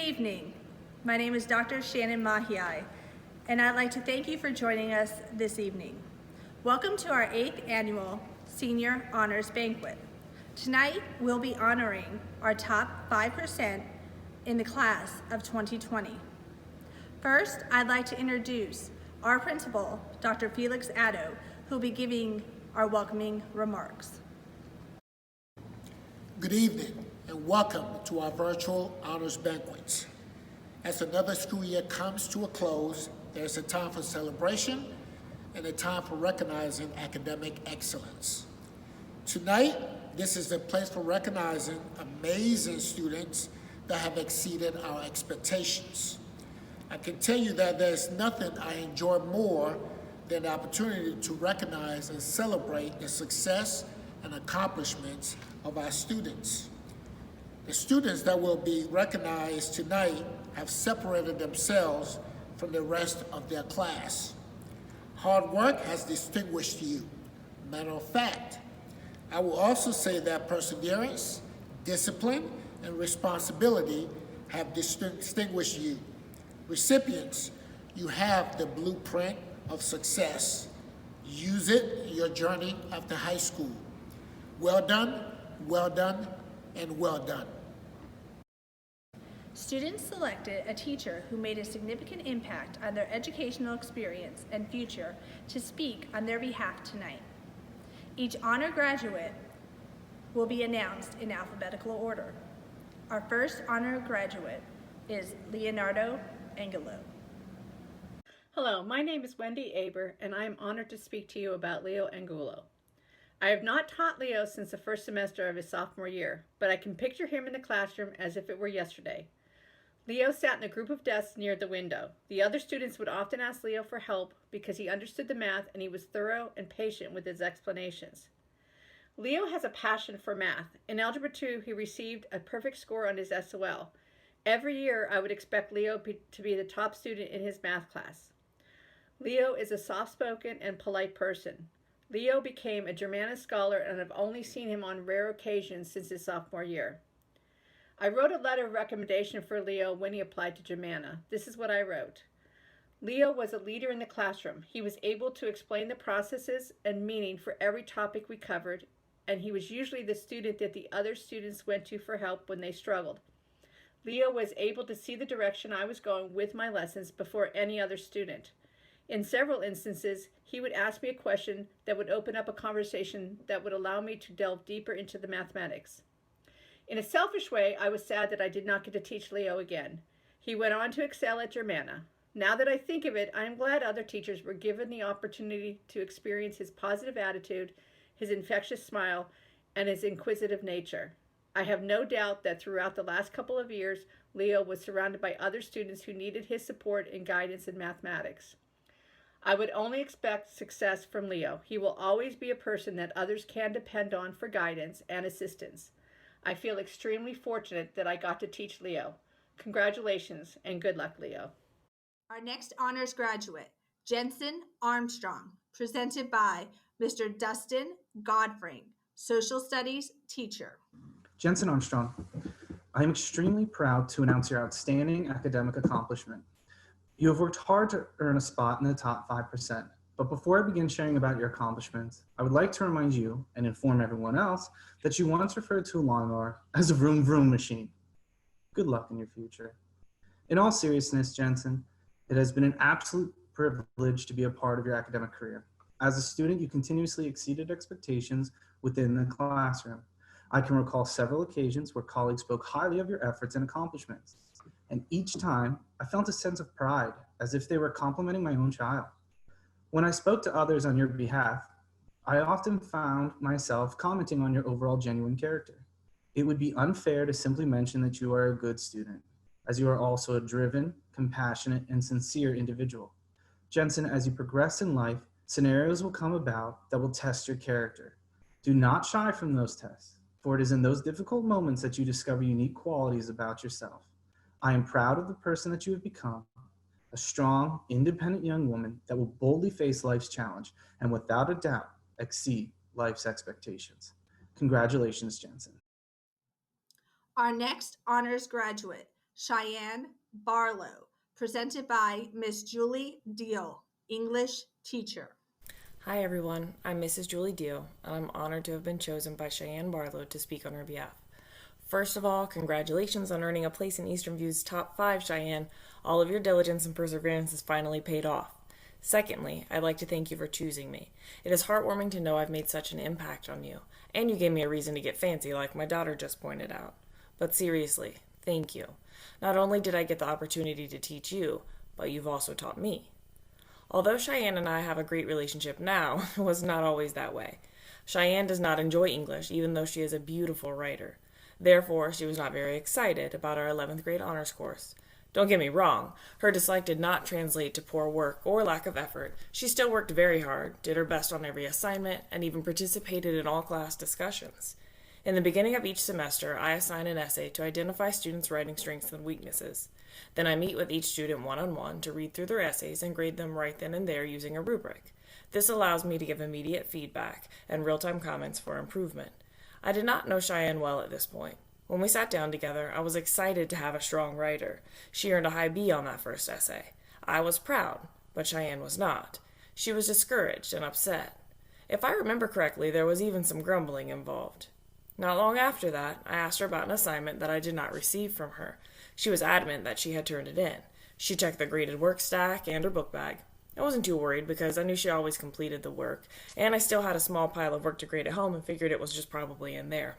evening. My name is Dr. Shannon Mahiai, and I'd like to thank you for joining us this evening. Welcome to our 8th annual Senior Honors Banquet. Tonight, we'll be honoring our top 5% in the class of 2020. First, I'd like to introduce our principal, Dr. Felix Addo, who'll be giving our welcoming remarks. Good evening and welcome to our virtual honors banquets. As another school year comes to a close, there's a time for celebration and a time for recognizing academic excellence. Tonight, this is the place for recognizing amazing students that have exceeded our expectations. I can tell you that there's nothing I enjoy more than the opportunity to recognize and celebrate the success and accomplishments of our students. The students that will be recognized tonight have separated themselves from the rest of their class. Hard work has distinguished you. Matter of fact, I will also say that perseverance, discipline, and responsibility have distinguished you. Recipients, you have the blueprint of success. Use it in your journey after high school. Well done, and well done. Students selected a teacher who made a significant impact on their educational experience and future to speak on their behalf tonight. Each honor graduate will be announced in alphabetical order. Our first honor graduate is Leonardo Angulo. Hello, my name is Wendy Aber, and I am honored to speak to you about Leo Angulo. I have not taught Leo since the first semester of his sophomore year, but I can picture him in the classroom as if it were yesterday. Leo sat in a group of desks near the window. The other students would often ask Leo for help because he understood the math and he was thorough and patient with his explanations. Leo has a passion for math. In Algebra 2, he received a perfect score on his SOL. Every year, I would expect Leo to be the top student in his math class. Leo is a soft-spoken and polite person. Leo became a Germana scholar, and I've only seen him on rare occasions since his sophomore year. I wrote a letter of recommendation for Leo when he applied to Germana. This is what I wrote. Leo was a leader in the classroom. He was able to explain the processes and meaning for every topic we covered, and he was usually the student that the other students went to for help when they struggled. Leo was able to see the direction I was going with my lessons before any other student. In several instances, he would ask me a question that would open up a conversation that would allow me to delve deeper into the mathematics. In a selfish way, I was sad that I did not get to teach Leo again. He went on to excel at Germana. Now that I think of it, I am glad other teachers were given the opportunity to experience his positive attitude, his infectious smile, and his inquisitive nature. I have no doubt that throughout the last couple of years, Leo was surrounded by other students who needed his support and guidance in mathematics. I would only expect success from Leo. He will always be a person that others can depend on for guidance and assistance. I feel extremely fortunate that I got to teach Leo. Congratulations and good luck, Leo. Our next honors graduate, Jensen Armstrong, presented by Mr. Dustin Godfrey, Social Studies teacher. Jensen Armstrong, I am extremely proud to announce your outstanding academic accomplishment. You have worked hard to earn a spot in the top 5%, but before I begin sharing about your accomplishments, I would like to remind you and inform everyone else that you once referred to a lawnmower as a vroom vroom machine. Good luck in your future. In all seriousness, Jensen, it has been an absolute privilege to be a part of your academic career. As a student, you continuously exceeded expectations within the classroom. I can recall several occasions where colleagues spoke highly of your efforts and accomplishments. And each time, I felt a sense of pride, as if they were complimenting my own child. When I spoke to others on your behalf, I often found myself commenting on your overall genuine character. It would be unfair to simply mention that you are a good student, as you are also a driven, compassionate, and sincere individual. Jensen, as you progress in life, scenarios will come about that will test your character. Do not shy from those tests, for it is in those difficult moments that you discover unique qualities about yourself. I am proud of the person that you have become, a strong, independent young woman that will boldly face life's challenge and without a doubt exceed life's expectations. Congratulations, Jensen. Our next honors graduate, Cheyenne Barlow, presented by Miss Julie Deal, English teacher. Hi everyone, I'm Mrs. Julie Deal, and I'm honored to have been chosen by Cheyenne Barlow to speak on her behalf. First of all, congratulations on earning a place in Eastern View's top 5, Cheyenne. All of your diligence and perseverance has finally paid off. Secondly, I'd like to thank you for choosing me. It is heartwarming to know I've made such an impact on you, and you gave me a reason to get fancy like my daughter just pointed out. But seriously, thank you. Not only did I get the opportunity to teach you, but you've also taught me. Although Cheyenne and I have a great relationship now, it was not always that way. Cheyenne does not enjoy English, even though she is a beautiful writer. Therefore, she was not very excited about our 11th grade honors course. Don't get me wrong, her dislike did not translate to poor work or lack of effort. She still worked very hard, did her best on every assignment, and even participated in all class discussions. In the beginning of each semester, I assign an essay to identify students' writing strengths and weaknesses. Then I meet with each student one-on-one to read through their essays and grade them right then and there using a rubric. This allows me to give immediate feedback and real-time comments for improvement. I did not know Cheyenne well at this point. When we sat down together, I was excited to have a strong writer. She earned a high B on that first essay. I was proud, but Cheyenne was not. She was discouraged and upset. If I remember correctly, there was even some grumbling involved. Not long after that, I asked her about an assignment that I did not receive from her. She was adamant that she had turned it in. She checked the graded work stack and her book bag. I wasn't too worried because I knew she always completed the work, and I still had a small pile of work to grade at home and figured it was just probably in there.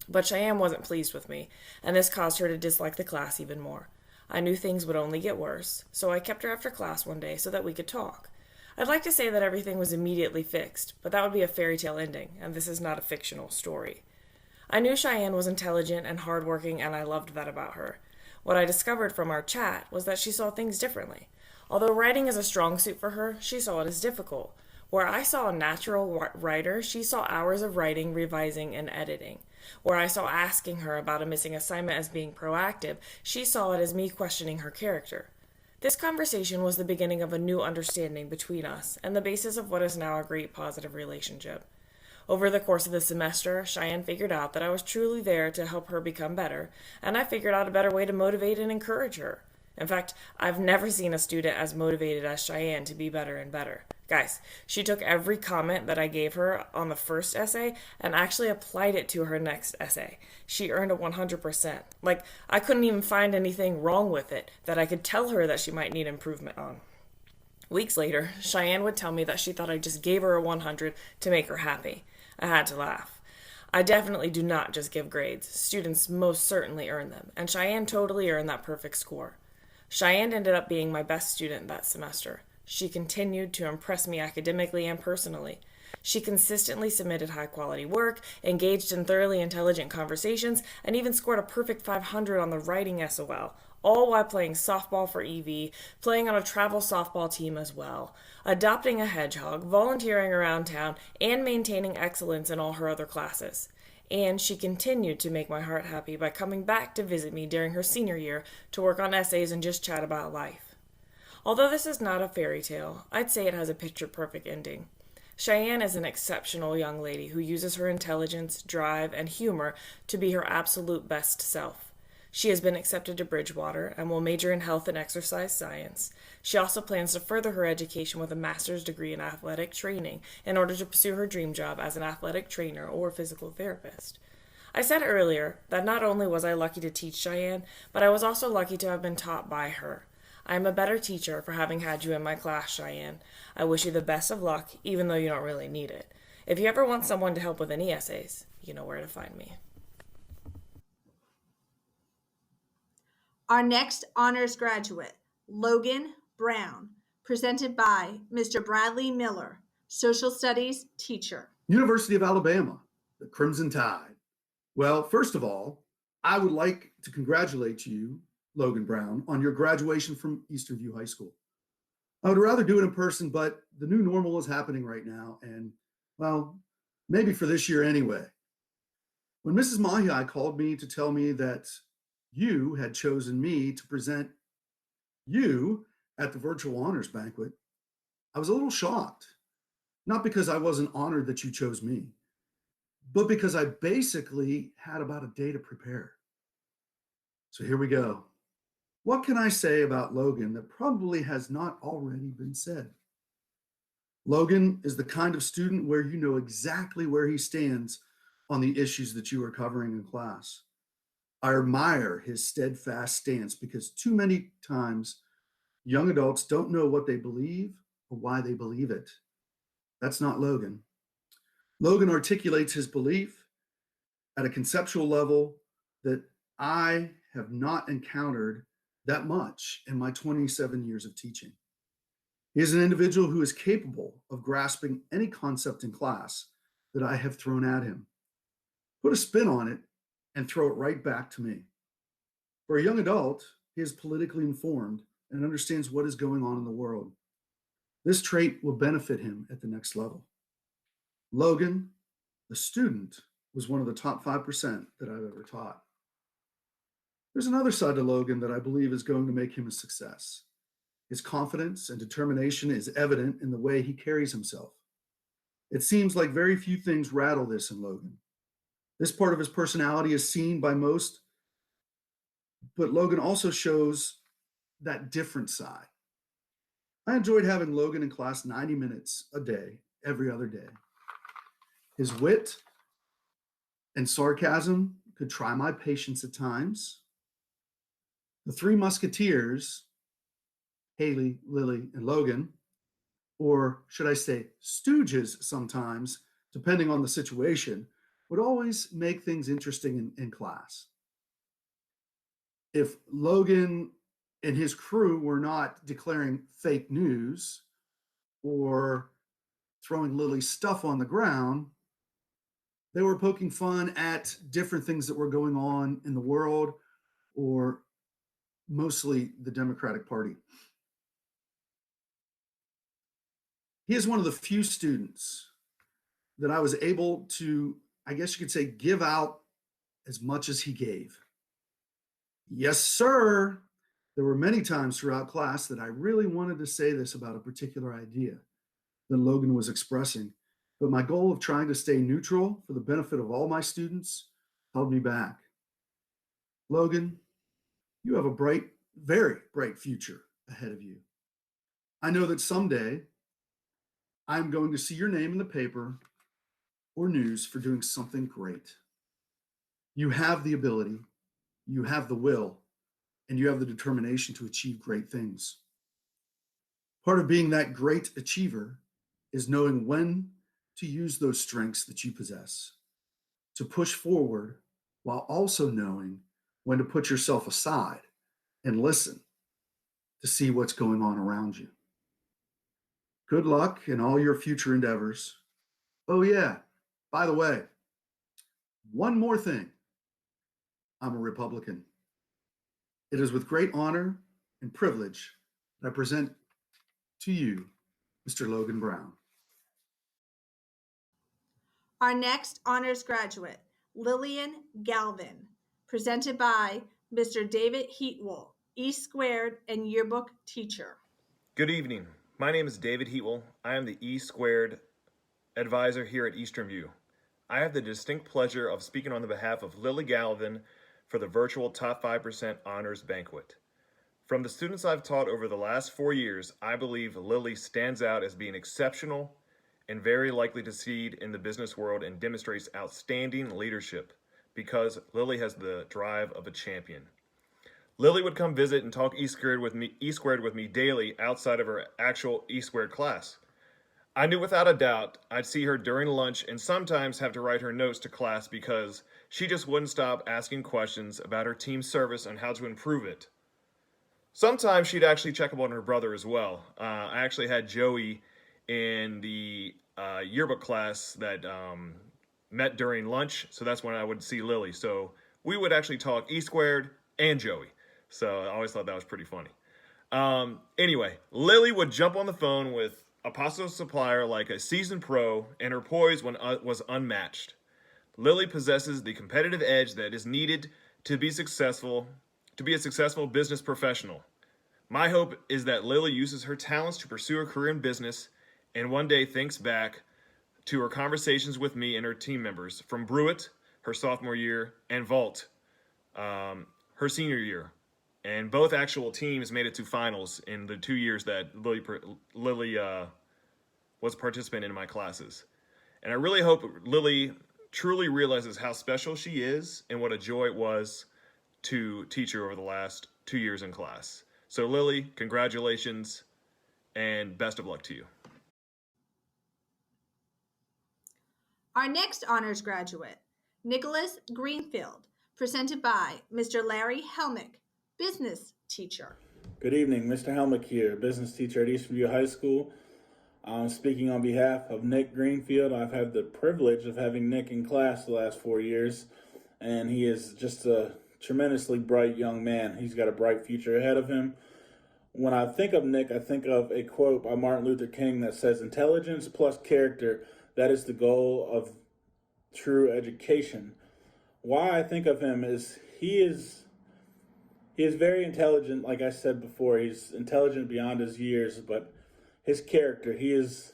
But Cheyenne wasn't pleased with me, and this caused her to dislike the class even more. I knew things would only get worse, so I kept her after class one day so that we could talk. I'd like to say that everything was immediately fixed, but that would be a fairy tale ending, and this is not a fictional story. I knew Cheyenne was intelligent and hardworking, and I loved that about her. What I discovered from our chat was that she saw things differently. Although writing is a strong suit for her, she saw it as difficult. Where I saw a natural writer, she saw hours of writing, revising, and editing. Where I saw asking her about a missing assignment as being proactive, she saw it as me questioning her character. This conversation was the beginning of a new understanding between us, and the basis of what is now a great positive relationship. Over the course of the semester, Cheyenne figured out that I was truly there to help her become better, and I figured out a better way to motivate and encourage her. In fact, I've never seen a student as motivated as Cheyenne to be better and better. Guys, she took every comment that I gave her on the first essay and actually applied it to her next essay. She earned a 100%. Like, I couldn't even find anything wrong with it that I could tell her that she might need improvement on. Weeks later, Cheyenne would tell me that she thought I just gave her a 100 to make her happy. I had to laugh. I definitely do not just give grades. Students most certainly earn them, and Cheyenne totally earned that perfect score. Cheyenne ended up being my best student that semester. She continued to impress me academically and personally. She consistently submitted high-quality work, engaged in thoroughly intelligent conversations, and even scored a perfect 500 on the writing SOL, all while playing softball for EV, playing on a travel softball team as well, adopting a hedgehog, volunteering around town, and maintaining excellence in all her other classes. And she continued to make my heart happy by coming back to visit me during her senior year to work on essays and just chat about life. Although this is not a fairy tale, I'd say it has a picture-perfect ending. Cheyenne is an exceptional young lady who uses her intelligence, drive, and humor to be her absolute best self. She has been accepted to Bridgewater and will major in health and exercise science. She also plans to further her education with a master's degree in athletic training in order to pursue her dream job as an athletic trainer or physical therapist. I said earlier that not only was I lucky to teach Cheyenne, but I was also lucky to have been taught by her. I am a better teacher for having had you in my class, Cheyenne. I wish you the best of luck, even though you don't really need it. If you ever want someone to help with any essays, you know where to find me. Our next honors graduate, Logan Brown, presented by Mr. Bradley Miller, social studies teacher. University of Alabama, the Crimson Tide. Well, first of all, I would like to congratulate you, Logan Brown, on your graduation from Eastern View High School. I would rather do it in person, but the new normal is happening right now, and, well, maybe for this year anyway. When Mrs. Mahiai called me to tell me that you had chosen me to present you at the virtual honors banquet, I was a little shocked. Not because I wasn't honored that you chose me, but because I basically had about a day to prepare. So here we go. What can I say about Logan that probably has not already been said? Logan is the kind of student where you know exactly where he stands on the issues that you are covering in class. I admire his steadfast stance because too many times young adults don't know what they believe or why they believe it. That's not Logan. Logan articulates his belief at a conceptual level that I have not encountered that much in my 27 years of teaching. He is an individual who is capable of grasping any concept in class that I have thrown at him, put a spin on it, and throw it right back to me. For a young adult, he is politically informed and understands what is going on in the world. This trait will benefit him at the next level. Logan, the student, was one of the top 5% that I've ever taught. There's another side to Logan that I believe is going to make him a success. His confidence and determination is evident in the way he carries himself. It seems like very few things rattle this in Logan. This part of his personality is seen by most, but Logan also shows that different side. I enjoyed having Logan in class 90 minutes a day, every other day. His wit and sarcasm could try my patience at times. The three musketeers, Haley, Lily, and Logan, or should I say stooges sometimes, depending on the situation, would always make things interesting in class. If Logan and his crew were not declaring fake news or throwing Lily's stuff on the ground, they were poking fun at different things that were going on in the world, or mostly the Democratic Party. He is one of the few students that I was able to, I guess you could say, give out as much as he gave. Yes, sir. There were many times throughout class that I really wanted to say this about a particular idea that Logan was expressing, but my goal of trying to stay neutral for the benefit of all my students held me back. Logan, you have a bright, very bright future ahead of you. I know that someday I'm going to see your name in the paper or news for doing something great. You have the ability, you have the will, and you have the determination to achieve great things. Part of being that great achiever is knowing when to use those strengths that you possess to push forward, while also knowing when to put yourself aside and listen to see what's going on around you. Good luck in all your future endeavors. Oh, yeah, by the way, one more thing. I'm a Republican. It is with great honor and privilege that I present to you Mr. Logan Brown. Our next honors graduate, Lillian Galvin, presented by Mr. David Heatwell, E Squared and yearbook teacher. Good evening. My name is David Heatwell. I am the E Squared advisor here at Eastern View. I have the distinct pleasure of speaking on the behalf of Lily Galvin for the virtual Top 5% Honors Banquet. From the students I've taught over the last 4 years, I believe Lily stands out as being exceptional and very likely to succeed in the business world and demonstrates outstanding leadership because Lily has the drive of a champion. Lily would come visit and talk E squared with me daily outside of her actual E squared class. I knew without a doubt I'd see her during lunch and sometimes have to write her notes to class because she just wouldn't stop asking questions about her team's service and how to improve it. Sometimes she'd actually check up on her brother as well. I actually had Joey in the yearbook class that met during lunch, so that's when I would see Lily. So we would actually talk E squared and Joey. So I always thought that was pretty funny. Anyway, Lily would jump on the phone with a pasta supplier like a seasoned pro, and her poise was unmatched. Lily possesses the competitive edge that is needed to be a successful business professional. My hope is that Lily uses her talents to pursue her career in business and one day thinks back to her conversations with me and her team members from Brewitt, her sophomore year, and Vault, her senior year. And both actual teams made it to finals in the 2 years that Lily was a participant in my classes. And I really hope Lily truly realizes how special she is and what a joy it was to teach her over the last 2 years in class. So Lily, congratulations and best of luck to you. Our next honors graduate, Nicholas Greenfield, presented by Mr. Larry Helmick, business teacher. Good evening, Mr. Helmick here, business teacher at Eastview High School. I'm speaking on behalf of Nick Greenfield. I've had the privilege of having Nick in class the last 4 years, and he is just a tremendously bright young man. He's got a bright future ahead of him. When I think of Nick, I think of a quote by Martin Luther King that says, "Intelligence plus character, that is the goal of true education." Why I think of him is he is very intelligent. Like I said before, he's intelligent beyond his years, but his character, he is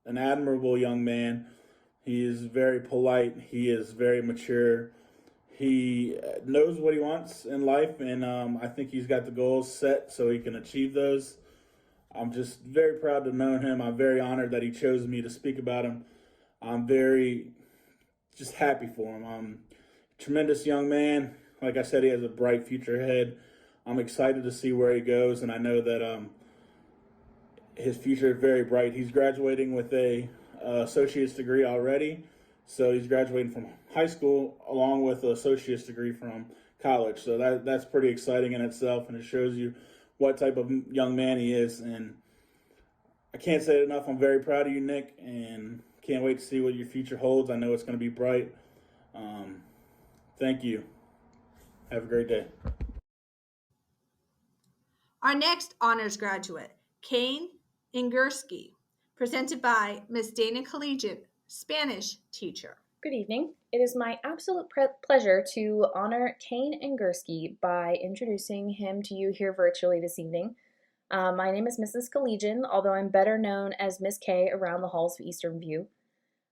an admirable young man. He is very polite. He is very mature. He knows what he wants in life, and I think he's got the goals set so he can achieve those. I'm just very proud to know him. I'm very honored that he chose me to speak about him. I'm very just happy for him. Tremendous young man. Like I said, he has a bright future ahead. I'm excited to see where he goes, and I know that his future is very bright. He's graduating with a associate's degree already, so he's graduating from high school along with an associate's degree from college. So that's pretty exciting in itself, and it shows you what type of young man he is. And I can't say it enough. I'm very proud of you, Nick, and can't wait to see what your future holds. I know it's going to be bright. Thank you. Have a great day. Our next honors graduate, Kane Gursky, presented by Ms. Dana Collegiate, Spanish teacher. Good evening. It is my absolute pleasure to honor Kane Gursky by introducing him to you here virtually this evening. My name is Mrs. Collegian, although I'm better known as Miss K around the halls of Eastern View.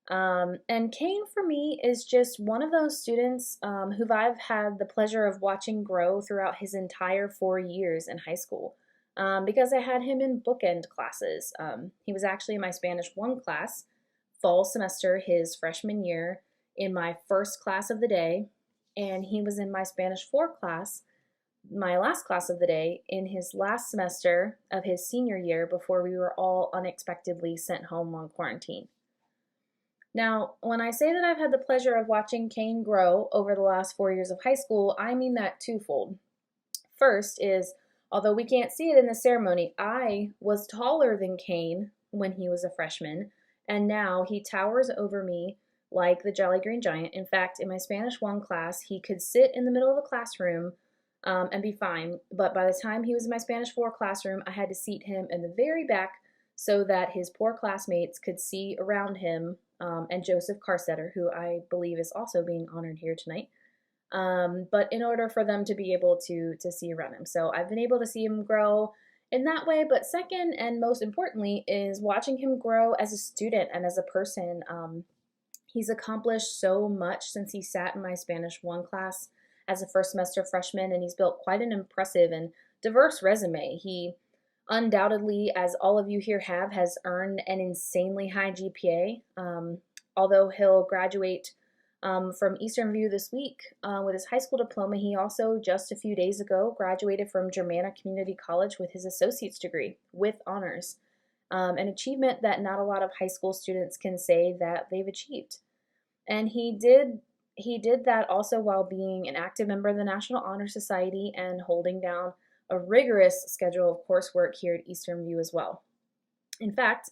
And Kane, for me, is just one of those students who I've had the pleasure of watching grow throughout his entire 4 years in high school, because I had him in bookend classes. He was actually in my Spanish 1 class, fall semester, his freshman year, in my first class of the day, and he was in my Spanish 4 class, my last class of the day, in his last semester of his senior year before we were all unexpectedly sent home on quarantine. Now, when I say that I've had the pleasure of watching Kane grow over the last 4 years of high school, I mean that twofold. First is, although we can't see it in the ceremony, I was taller than Kane when he was a freshman, and now he towers over me like the Jolly Green Giant. In fact, in my Spanish 1 class, he could sit in the middle of the classroom and be fine, but by the time he was in my Spanish 4 classroom, I had to seat him in the very back so that his poor classmates could see around him, and Joseph Karstetter, who I believe is also being honored here tonight, but in order for them to be able to see around him. So I've been able to see him grow in that way, but second and most importantly is watching him grow as a student and as a person. He's accomplished so much since he sat in my Spanish 1 class as a first semester freshman, and he's built quite an impressive and diverse resume. He undoubtedly, as all of you here have, has earned an insanely high GPA. Although he'll graduate from Eastern View this week with his high school diploma, he also just a few days ago graduated from Germanna Community College with his associate's degree with honors, an achievement that not a lot of high school students can say that they've achieved. And he did that also while being an active member of the National Honor Society and holding down a rigorous schedule of coursework here at Eastern View as well. In fact,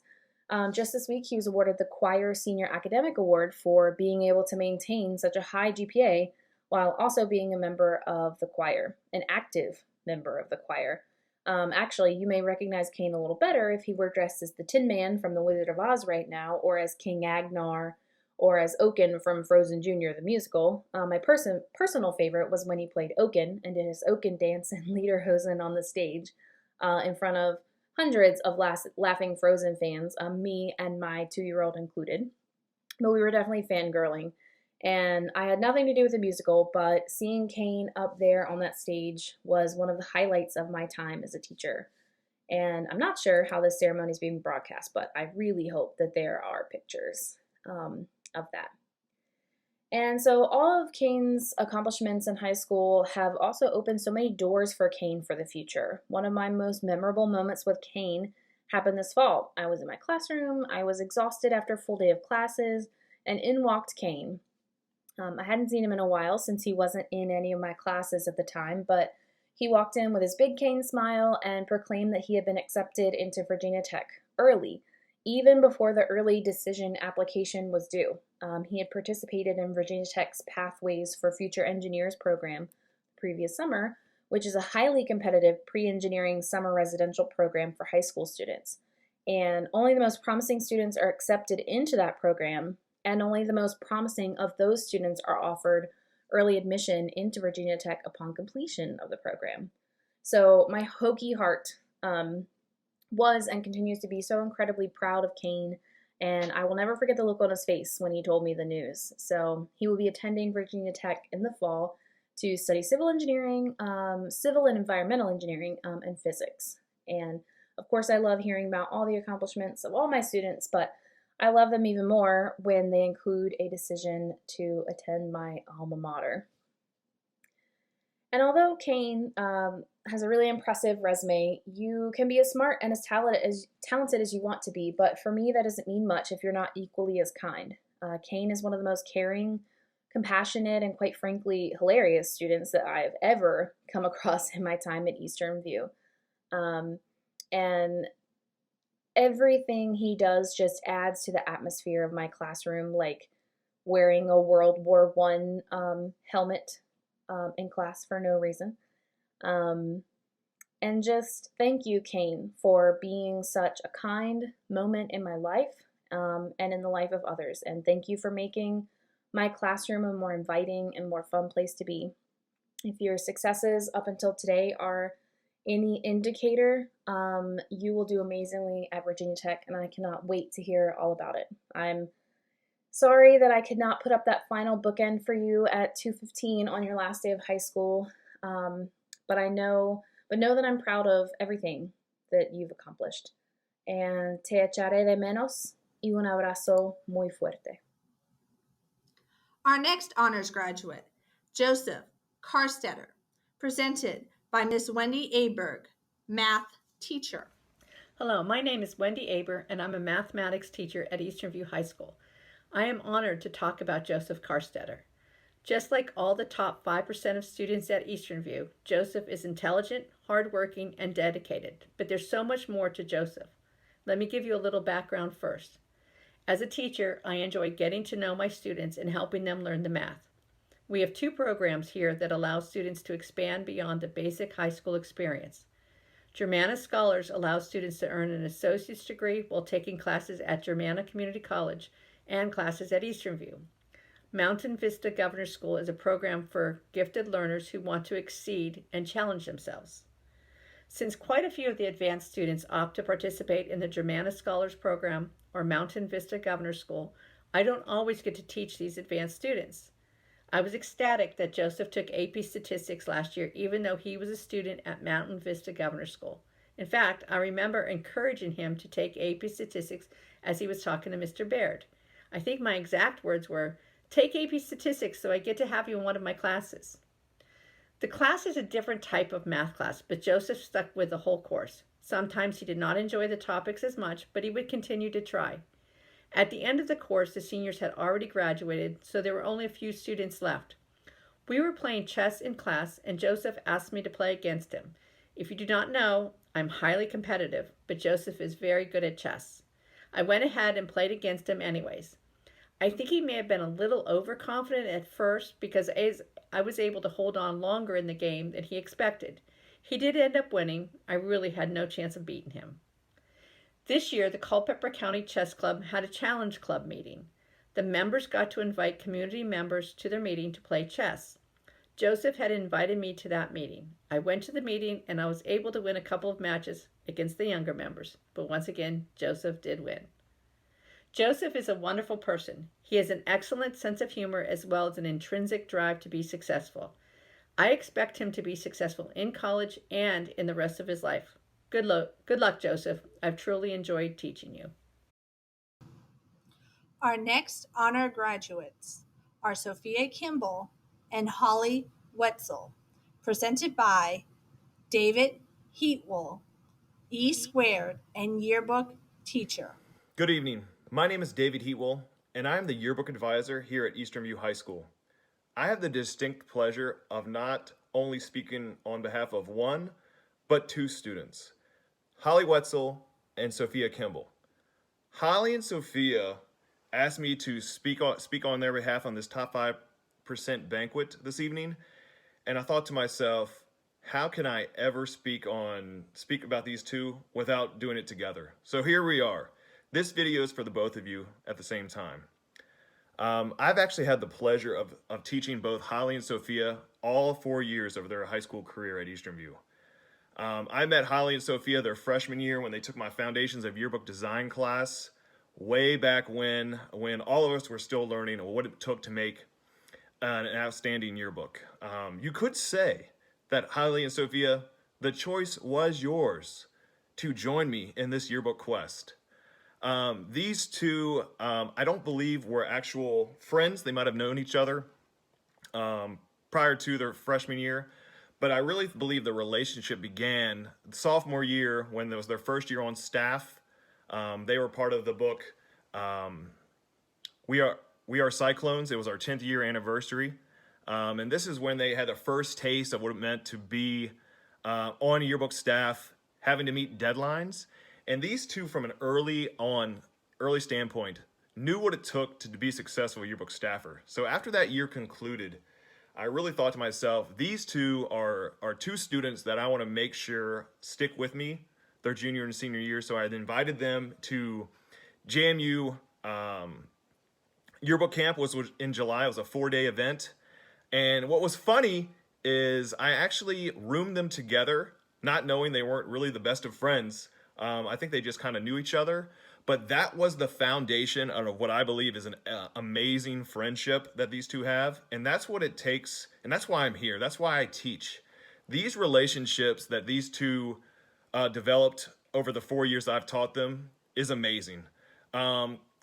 just this week he was awarded the Choir Senior Academic Award for being able to maintain such a high GPA while also being a member of the choir, an active member of the choir. Actually, you may recognize Kane a little better if he were dressed as the Tin Man from The Wizard of Oz right now, or as King Agnar, or as Oaken from Frozen Jr. the musical. My personal favorite was when he played Oaken and did his Oaken dance and Lederhosen on the stage in front of hundreds of laughing Frozen fans, me and my 2-year-old included. But we were definitely fangirling. And I had nothing to do with the musical, but seeing Kane up there on that stage was one of the highlights of my time as a teacher. And I'm not sure how this ceremony is being broadcast, but I really hope that there are pictures of that. And so all of Kane's accomplishments in high school have also opened so many doors for Kane for the future. One of my most memorable moments with Kane happened this fall. I was in my classroom, I was exhausted after a full day of classes, and in walked Kane. I hadn't seen him in a while since he wasn't in any of my classes at the time, but he walked in with his big Kane smile and proclaimed that he had been accepted into Virginia Tech early, even before the early decision application was due. He had participated in Virginia Tech's Pathways for Future Engineers program the previous summer, which is a highly competitive pre-engineering summer residential program for high school students. And only the most promising students are accepted into that program, and only the most promising of those students are offered early admission into Virginia Tech upon completion of the program. So my Hokie heart was and continues to be so incredibly proud of Kane, and I will never forget the look on his face when he told me the news. So he will be attending Virginia Tech in the fall to study civil engineering, civil and environmental engineering, and physics. And of course, I love hearing about all the accomplishments of all my students, but I love them even more when they include a decision to attend my alma mater. And although Kane has a really impressive resume, you can be as smart and as talented as you want to be, but for me that doesn't mean much if you're not equally as kind. Kane is one of the most caring, compassionate, and quite frankly hilarious students that I have ever come across in my time at Eastern View. And everything he does just adds to the atmosphere of my classroom, like wearing a World War I helmet in class for no reason. And just thank you, Kane, for being such a kind moment in my life and in the life of others. And thank you for making my classroom a more inviting and more fun place to be. If your successes up until today are any indicator, you will do amazingly at Virginia Tech, and I cannot wait to hear all about it. I'm sorry that I could not put up that final bookend for you at 2:15 on your last day of high school, but know that I'm proud of everything that you've accomplished. And te echaré de menos y un abrazo muy fuerte. Our next honors graduate, Joseph Karstetter, presented by Miss Wendy Aberg, math teacher. Hello, my name is Wendy Aber, and I'm a mathematics teacher at Eastern View High School. I am honored to talk about Joseph Karstetter. Just like all the top 5% of students at Eastern View, Joseph is intelligent, hardworking, and dedicated, but there's so much more to Joseph. Let me give you a little background first. As a teacher, I enjoy getting to know my students and helping them learn the math. We have 2 programs here that allow students to expand beyond the basic high school experience. Germanna Scholars allow students to earn an associate's degree while taking classes at Germanna Community College and classes at Eastern View. Mountain Vista Governor's School is a program for gifted learners who want to exceed and challenge themselves. Since quite a few of the advanced students opt to participate in the Germanna Scholars Program or Mountain Vista Governor's School, I don't always get to teach these advanced students. I was ecstatic that Joseph took AP Statistics last year, even though he was a student at Mountain Vista Governor's School. In fact, I remember encouraging him to take AP Statistics as he was talking to Mr. Baird. I think my exact words were, "Take AP Statistics so I get to have you in one of my classes." The class is a different type of math class, but Joseph stuck with the whole course. Sometimes he did not enjoy the topics as much, but he would continue to try. At the end of the course, the seniors had already graduated, so there were only a few students left. We were playing chess in class, and Joseph asked me to play against him. If you do not know, I'm highly competitive, but Joseph is very good at chess. I went ahead and played against him anyways. I think he may have been a little overconfident at first because I was able to hold on longer in the game than he expected. He did end up winning. I really had no chance of beating him. This year, the Culpeper County Chess Club had a challenge club meeting. The members got to invite community members to their meeting to play chess. Joseph had invited me to that meeting. I went to the meeting and I was able to win a couple of matches against the younger members, but once again, Joseph did win. Joseph is a wonderful person. He has an excellent sense of humor as well as an intrinsic drive to be successful. I expect him to be successful in college and in the rest of his life. Good luck, Joseph. I've truly enjoyed teaching you. Our next honor graduates are Sophia Kimball and Holly Wetzel, presented by David Heatwell, E Squared, and yearbook teacher. Good evening. My name is David Heatwell, and I am the yearbook advisor here at Eastern View High School. I have the distinct pleasure of not only speaking on behalf of one, but two students, Holly Wetzel and Sophia Kimball. Holly and Sophia asked me to speak on their behalf on this top 5% banquet this evening, and I thought to myself, how can I ever speak about these two without doing it together? So here we are. This video is for the both of you at the same time. I've actually had the pleasure of teaching both Holly and Sophia all 4 years of their high school career at Eastern View. I met Holly and Sophia their freshman year when they took my Foundations of Yearbook Design class, way back when all of us were still learning what it took to make an outstanding yearbook. You could say that Holly and Sophia, the choice was yours to join me in this yearbook quest. These two, I don't believe were actual friends. They might have known each other prior to their freshman year, but I really believe the relationship began sophomore year when it was their first year on staff. They were part of the book, We Are Cyclones. It was our 10th year anniversary. And this is when they had the first taste of what it meant to be on a yearbook staff, having to meet deadlines. And these two, from an early standpoint, knew what it took to be a successful yearbook staffer. So after that year concluded, I really thought to myself, these two are two students that I want to make sure stick with me their junior and senior year. So I invited them to JMU yearbook camp, was in July. It was a 4-day event. And what was funny is I actually roomed them together, not knowing they weren't really the best of friends. I think they just kind of knew each other. But that was the foundation of what I believe is an amazing friendship that these two have. And that's what it takes. And that's why I'm here. That's why I teach. These relationships that these two developed over the 4 years I've taught them is amazing.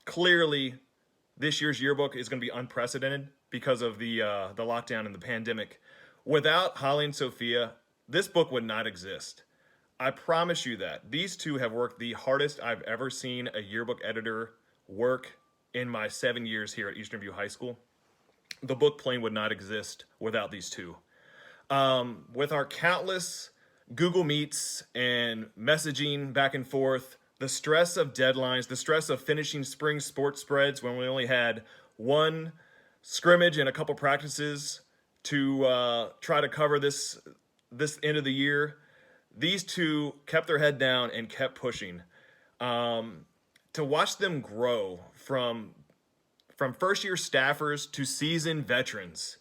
Clearly, this year's yearbook is going to be unprecedented because of the lockdown and the pandemic. Without Holly and Sophia, this book would not exist. I promise you that. These two have worked the hardest I've ever seen a yearbook editor work in my 7 years here at Eastern View High School. The book plain would not exist without these two. With our countless Google Meets and messaging back and forth, the stress of deadlines, the stress of finishing spring sports spreads when we only had one scrimmage and a couple practices to try to cover this end of the year, these two kept their head down and kept pushing. To watch them grow from first year staffers to seasoned veterans.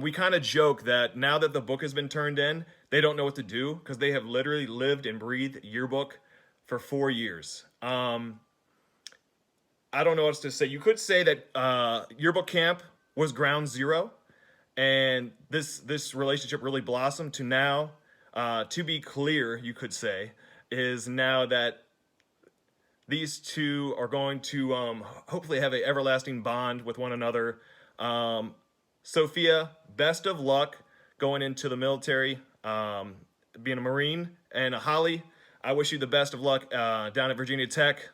We kind of joke that now that the book has been turned in, they don't know what to do because they have literally lived and breathed yearbook for 4 years. I don't know what else to say. You could say that yearbook camp was ground zero, and this relationship really blossomed to now. To be clear, you could say, is now that these two are going to hopefully have an everlasting bond with one another. Sophia, best of luck going into the military, being a Marine. And Holly, I wish you the best of luck down at Virginia Tech.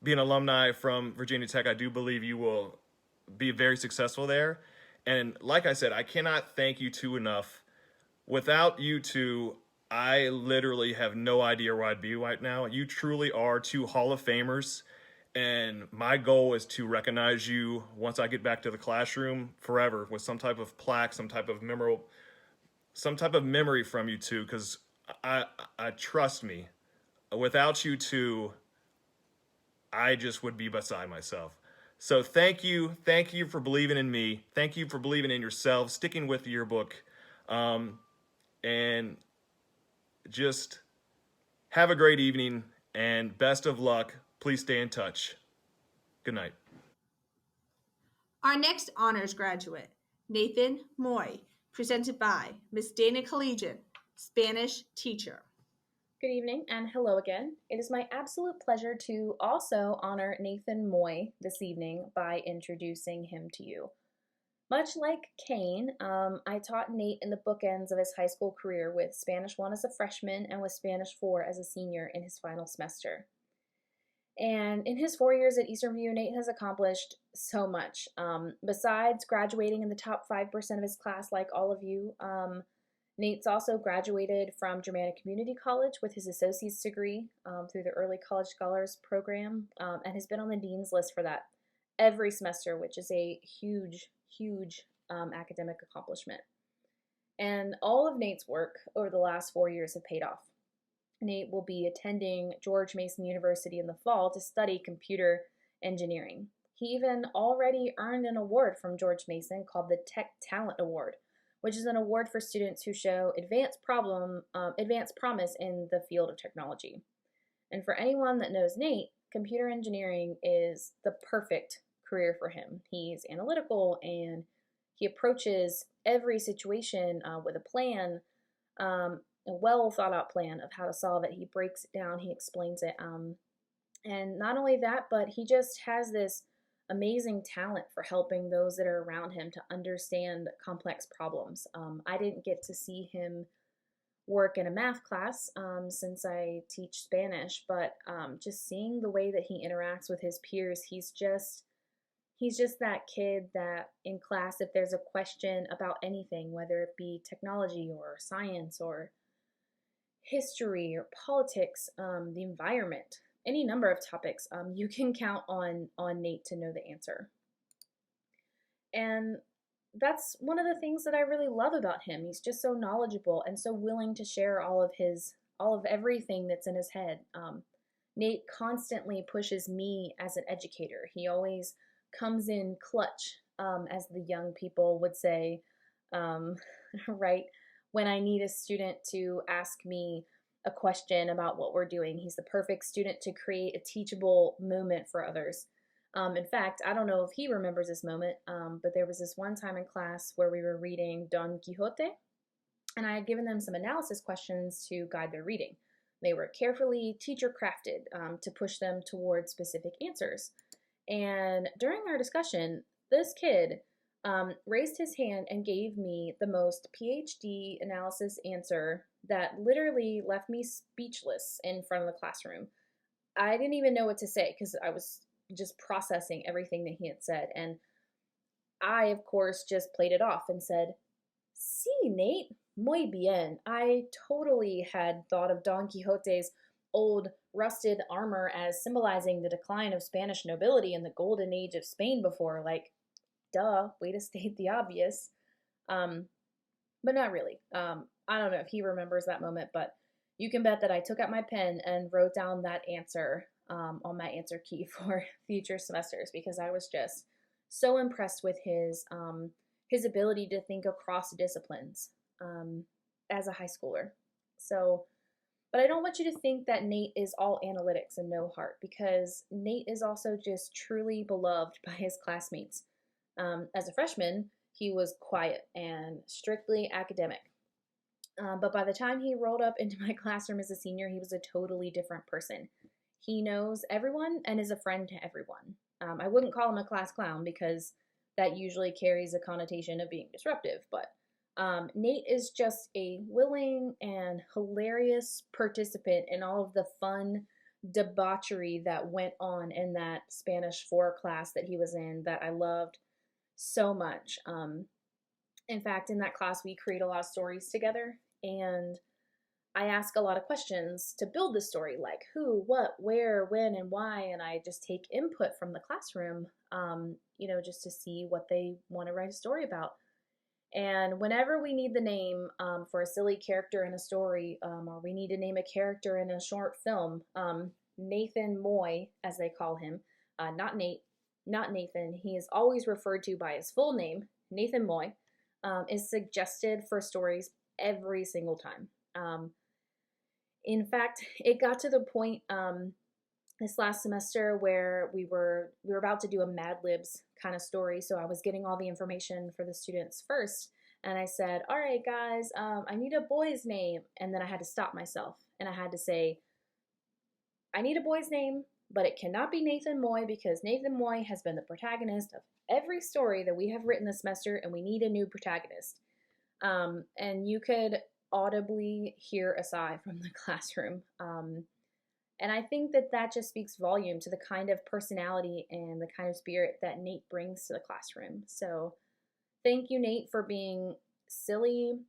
Being an alumni from Virginia Tech, I do believe you will be very successful there. And like I said, I cannot thank you two enough. Without you two, I literally have no idea where I'd be right now. You truly are two Hall of Famers. And my goal is to recognize you once I get back to the classroom forever with some type of plaque, some type of memory from you two, because I trust me, without you two, I just would be beside myself. So thank you for believing in me. Thank you for believing in yourself, sticking with your book, and just have a great evening and best of luck. Please stay in touch. Good night. Our next honors graduate, Nathan Moy, presented by Ms. Dana Collegian, Spanish teacher. Good evening and hello again. It is my absolute pleasure to also honor Nathan Moy this evening by introducing him to you. Much like Kane, I taught Nate in the bookends of his high school career with Spanish 1 as a freshman and with Spanish 4 as a senior in his final semester. And in his 4 years at Eastern View, Nate has accomplished so much. Besides graduating in the top 5% of his class like all of you, Nate's also graduated from Germannic Community College with his associate's degree through the Early College Scholars Program, and has been on the dean's list for that every semester, which is a huge academic accomplishment. And all of Nate's work over the last 4 years have paid off. Nate will be attending George Mason University in the fall to study computer engineering. He even already earned an award from George Mason called the Tech Talent Award, which is an award for students who show advanced promise in the field of technology. And for anyone that knows Nate, computer engineering is the perfect career for him. He's analytical and he approaches every situation with a plan, a well thought out plan of how to solve it. He breaks it down, he explains it. And not only that, but he just has this amazing talent for helping those that are around him to understand complex problems. I didn't get to see him work in a math class since I teach Spanish, but just seeing the way that he interacts with his peers, he's just that kid that in class, if there's a question about anything, whether it be technology or science or history or politics, the environment, any number of topics, you can count on Nate to know the answer. And that's one of the things that I really love about him. He's just so knowledgeable and so willing to share all of everything that's in his head. Nate constantly pushes me as an educator. He always comes in clutch, as the young people would say, right? When I need a student to ask me a question about what we're doing, he's the perfect student to create a teachable moment for others. In fact, I don't know if he remembers this moment, but there was this one time in class where we were reading Don Quixote, and I had given them some analysis questions to guide their reading. They were carefully teacher crafted to push them towards specific answers. And during our discussion, this kid raised his hand and gave me the most PhD analysis answer that literally left me speechless in front of the classroom. I didn't even know what to say because I was just processing everything that he had said. And I, of course, just played it off and said, "Sí, Nate, muy bien." I totally had thought of Don Quixote's old rusted armor as symbolizing the decline of Spanish nobility in the golden age of Spain before, like, duh, way to state the obvious. But not really. I don't know if he remembers that moment, but you can bet that I took out my pen and wrote down that answer on my answer key for future semesters because I was just so impressed with his ability to think across disciplines as a high schooler. So, but I don't want you to think that Nate is all analytics and no heart, because Nate is also just truly beloved by his classmates. As a freshman, he was quiet and strictly academic. But by the time he rolled up into my classroom as a senior, he was a totally different person. He knows everyone and is a friend to everyone. I wouldn't call him a class clown because that usually carries a connotation of being disruptive, but Nate is just a willing and hilarious participant in all of the fun debauchery that went on in that Spanish 4 class that he was in that I loved so much. In fact, in that class, we create a lot of stories together, and I ask a lot of questions to build the story, like who, what, where, when, and why, and I just take input from the classroom, just to see what they want to write a story about. And whenever we need the name for a silly character in a story, or we need to name a character in a short film, Nathan Moy, as they call him, not Nate, not Nathan, he is always referred to by his full name, Nathan Moy, is suggested for stories every single time. In fact, it got to the point this last semester where we were about to do a Mad Libs kind of story. So I was getting all the information for the students first. And I said, all right, guys, I need a boy's name. And then I had to stop myself. And I had to say, I need a boy's name, but it cannot be Nathan Moy because Nathan Moy has been the protagonist of every story that we have written this semester, and we need a new protagonist. And you could audibly hear a sigh from the classroom. And I think that that just speaks volume to the kind of personality and the kind of spirit that Nate brings to the classroom. So thank you, Nate, for being silly,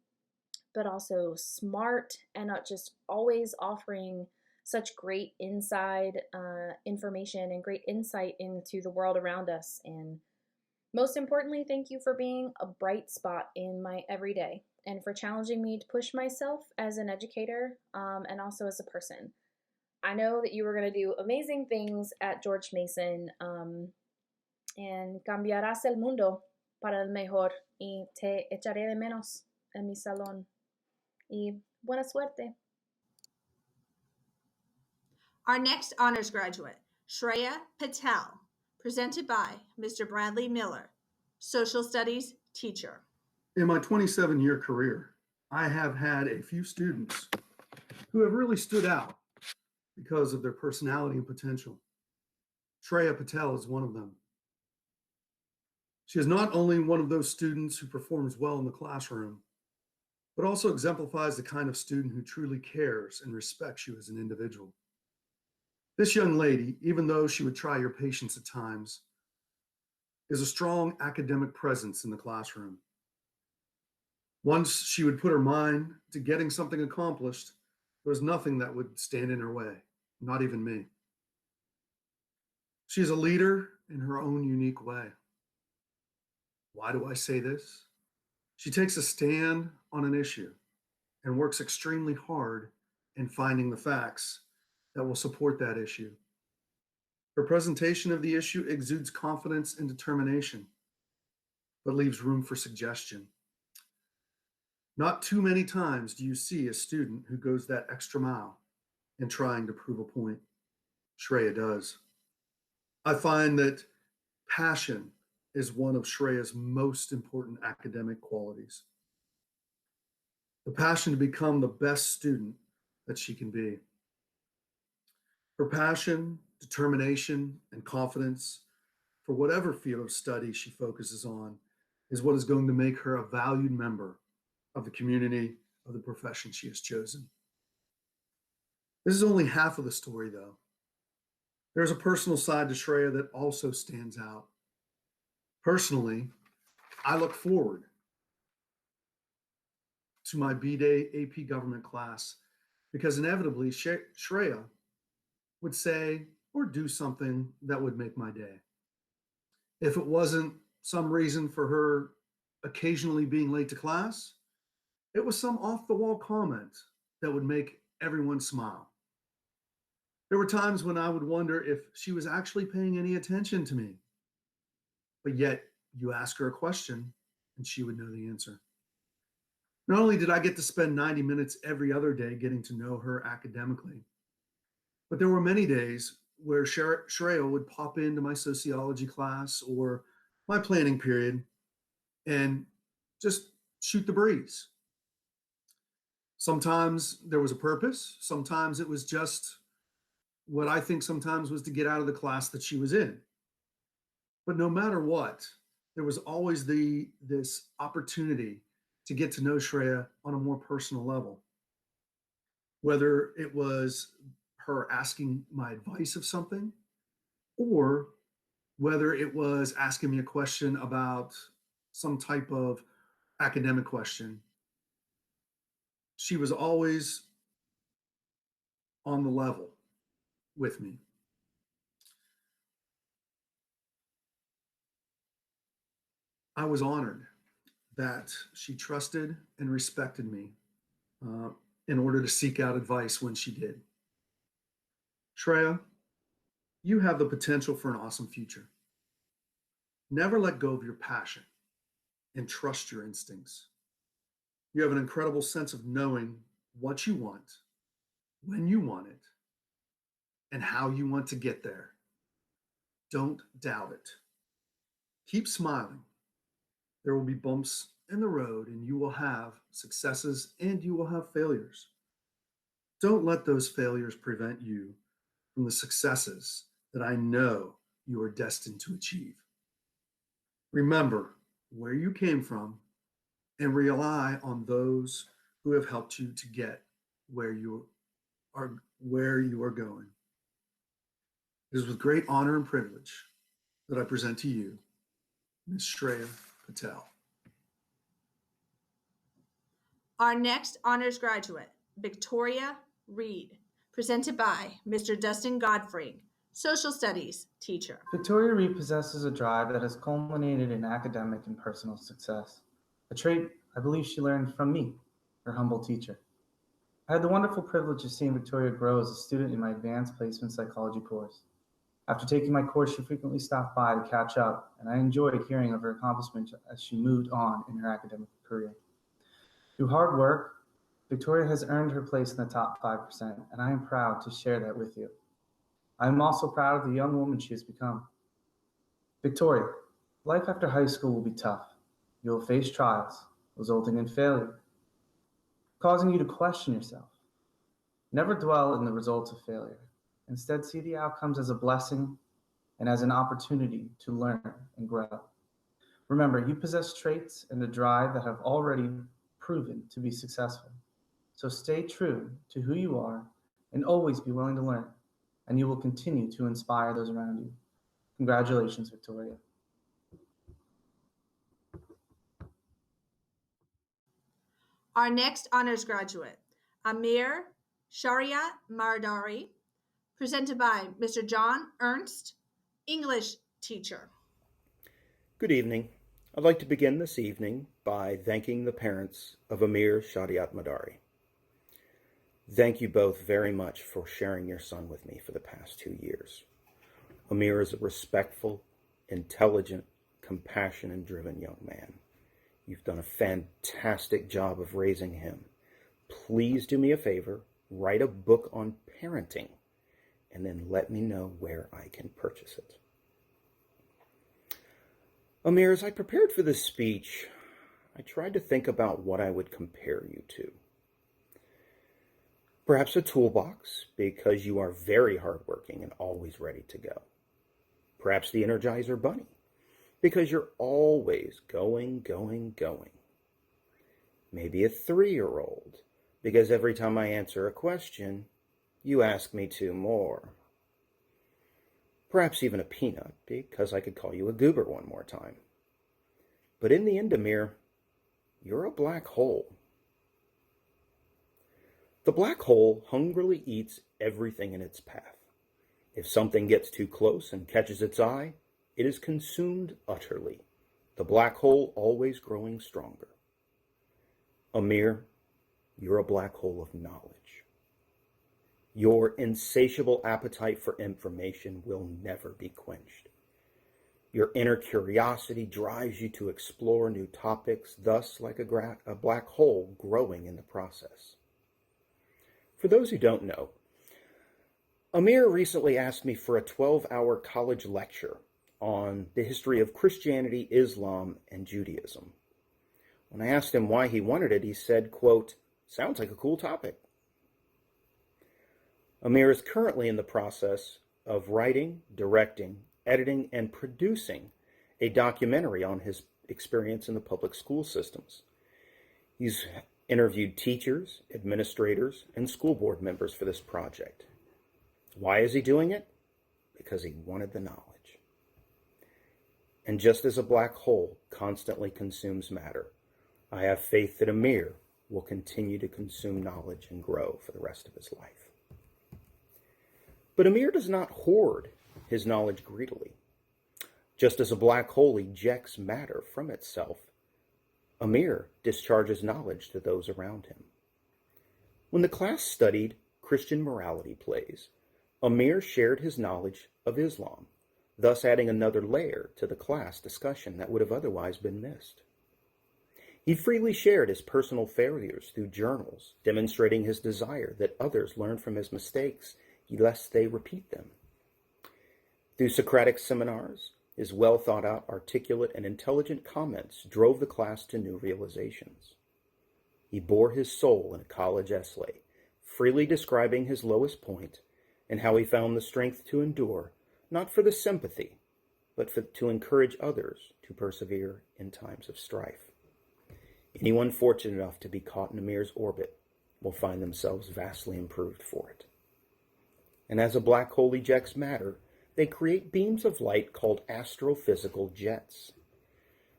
but also smart and not just always offering such great inside information and great insight into the world around us. And most importantly, thank you for being a bright spot in my everyday and for challenging me to push myself as an educator and also as a person. I know that you were going to do amazing things at George Mason and cambiarás el mundo para el mejor y te echaré de menos en mi salón. Y buena suerte. Our next honors graduate, Shreya Patel, presented by Mr. Bradley Miller, Social Studies teacher. In my 27-year career, I have had a few students who have really stood out because of their personality and potential. Shreya Patel is one of them. She is not only one of those students who performs well in the classroom, but also exemplifies the kind of student who truly cares and respects you as an individual. This young lady, even though she would try your patience at times, is a strong academic presence in the classroom. Once she would put her mind to getting something accomplished, there was nothing that would stand in her way, not even me. She is a leader in her own unique way. Why do I say this? She takes a stand on an issue and works extremely hard in finding the facts that will support that issue. Her presentation of the issue exudes confidence and determination, but leaves room for suggestion. Not too many times do you see a student who goes that extra mile in trying to prove a point. Shreya does. I find that passion is one of Shreya's most important academic qualities. The passion to become the best student that she can be. Her passion, determination, and confidence for whatever field of study she focuses on is what is going to make her a valued member of the community, of the profession she has chosen. This is only half of the story, though. There's a personal side to Shreya that also stands out. Personally, I look forward to my B-Day AP Government class because inevitably Shreya would say or do something that would make my day. If it wasn't some reason for her occasionally being late to class, it was some off-the-wall comment that would make everyone smile. There were times when I would wonder if she was actually paying any attention to me. But yet, you ask her a question, and she would know the answer. Not only did I get to spend 90 minutes every other day getting to know her academically, but there were many days where Shreya would pop into my sociology class or my planning period and just shoot the breeze. Sometimes there was a purpose. Sometimes it was just what I think sometimes was to get out of the class that she was in. But no matter what, there was always this opportunity to get to know Shreya on a more personal level. Whether it was her asking my advice of something, or whether it was asking me a question about some type of academic question, she was always on the level with me. I was honored that she trusted and respected me in order to seek out advice when she did. Shreya, you have the potential for an awesome future. Never let go of your passion and trust your instincts. You have an incredible sense of knowing what you want, when you want it, and how you want to get there. Don't doubt it. Keep smiling. There will be bumps in the road, and you will have successes and you will have failures. Don't let those failures prevent you from the successes that I know you are destined to achieve. Remember where you came from and rely on those who have helped you to get where you are going. It is with great honor and privilege that I present to you Ms. Shreya Patel. Our next honors graduate, Victoria Reed, presented by Mr. Dustin Godfrey, Social Studies teacher. Victoria Reed possesses a drive that has culminated in academic and personal success, a trait I believe she learned from me, her humble teacher. I had the wonderful privilege of seeing Victoria grow as a student in my advanced placement psychology course. After taking my course, she frequently stopped by to catch up, and I enjoyed hearing of her accomplishments as she moved on in her academic career. Through hard work, Victoria has earned her place in the top 5%, and I am proud to share that with you. I am also proud of the young woman she has become. Victoria, life after high school will be tough. You will face trials, resulting in failure, causing you to question yourself. Never dwell in the results of failure. Instead, see the outcomes as a blessing and as an opportunity to learn and grow. Remember, you possess traits and a drive that have already proven to be successful. So stay true to who you are and always be willing to learn, and you will continue to inspire those around you. Congratulations, Victoria. Our next honors graduate, Emir Sharia-Ahmed, presented by Mr. John Ernst, English teacher. Good evening. I'd like to begin this evening by thanking the parents of Emir Sharia-Ahmed. Thank you both very much for sharing your son with me for the past 2 years. Emir is a respectful, intelligent, compassionate, and driven young man. You've done a fantastic job of raising him. Please do me a favor, write a book on parenting, and then let me know where I can purchase it. Emir, as I prepared for this speech, I tried to think about what I would compare you to. Perhaps a toolbox, because you are very hardworking and always ready to go. Perhaps the Energizer Bunny, because you're always going. Maybe a 3-year-old, because every time I answer a question, you ask me 2 more. Perhaps even a peanut, because I could call you a goober 1 more time. But in the end, Emir, you're a black hole. The black hole hungrily eats everything in its path. If something gets too close and catches its eye, it is consumed utterly, the black hole always growing stronger. Emir, you're a black hole of knowledge. Your insatiable appetite for information will never be quenched. Your inner curiosity drives you to explore new topics, thus like a black hole growing in the process. For those who don't know, Emir recently asked me for a 12-hour college lecture on the history of Christianity, Islam, and Judaism. When I asked him why he wanted it, he said, quote, "Sounds like a cool topic." Emir is currently in the process of writing, directing, editing, and producing a documentary on his experience in the public school systems. He's interviewed teachers, administrators, and school board members for this project. Why is he doing it? Because he wanted the knowledge. And just as a black hole constantly consumes matter, I have faith that Emir will continue to consume knowledge and grow for the rest of his life. But Emir does not hoard his knowledge greedily. Just as a black hole ejects matter from itself, Emir discharges knowledge to those around him. When the class studied Christian morality plays, Emir shared his knowledge of Islam, thus adding another layer to the class discussion that would have otherwise been missed. He freely shared his personal failures through journals, demonstrating his desire that others learn from his mistakes lest they repeat them. Through Socratic seminars, his well thought out, articulate, and intelligent comments drove the class to new realizations. He bore his soul in a college essay, freely describing his lowest point and how he found the strength to endure, not for the sympathy, but to encourage others to persevere in times of strife. Anyone fortunate enough to be caught in Emir's orbit will find themselves vastly improved for it. And as a black hole ejects matter, they create beams of light called astrophysical jets.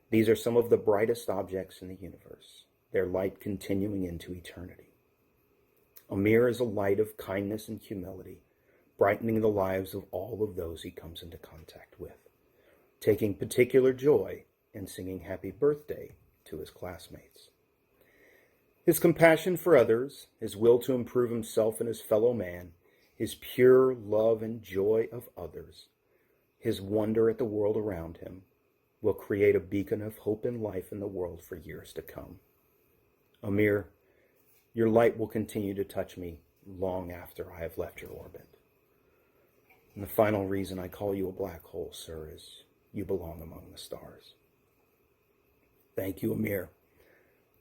These are some of the brightest objects in the universe, their light continuing into eternity. Emir is a light of kindness and humility, brightening the lives of all of those he comes into contact with, taking particular joy in singing happy birthday to his classmates. His compassion for others, his will to improve himself and his fellow man, his pure love and joy of others, his wonder at the world around him, will create a beacon of hope and life in the world for years to come. Emir, your light will continue to touch me long after I have left your orbit. And the final reason I call you a black hole, sir, is you belong among the stars. Thank you, Emir,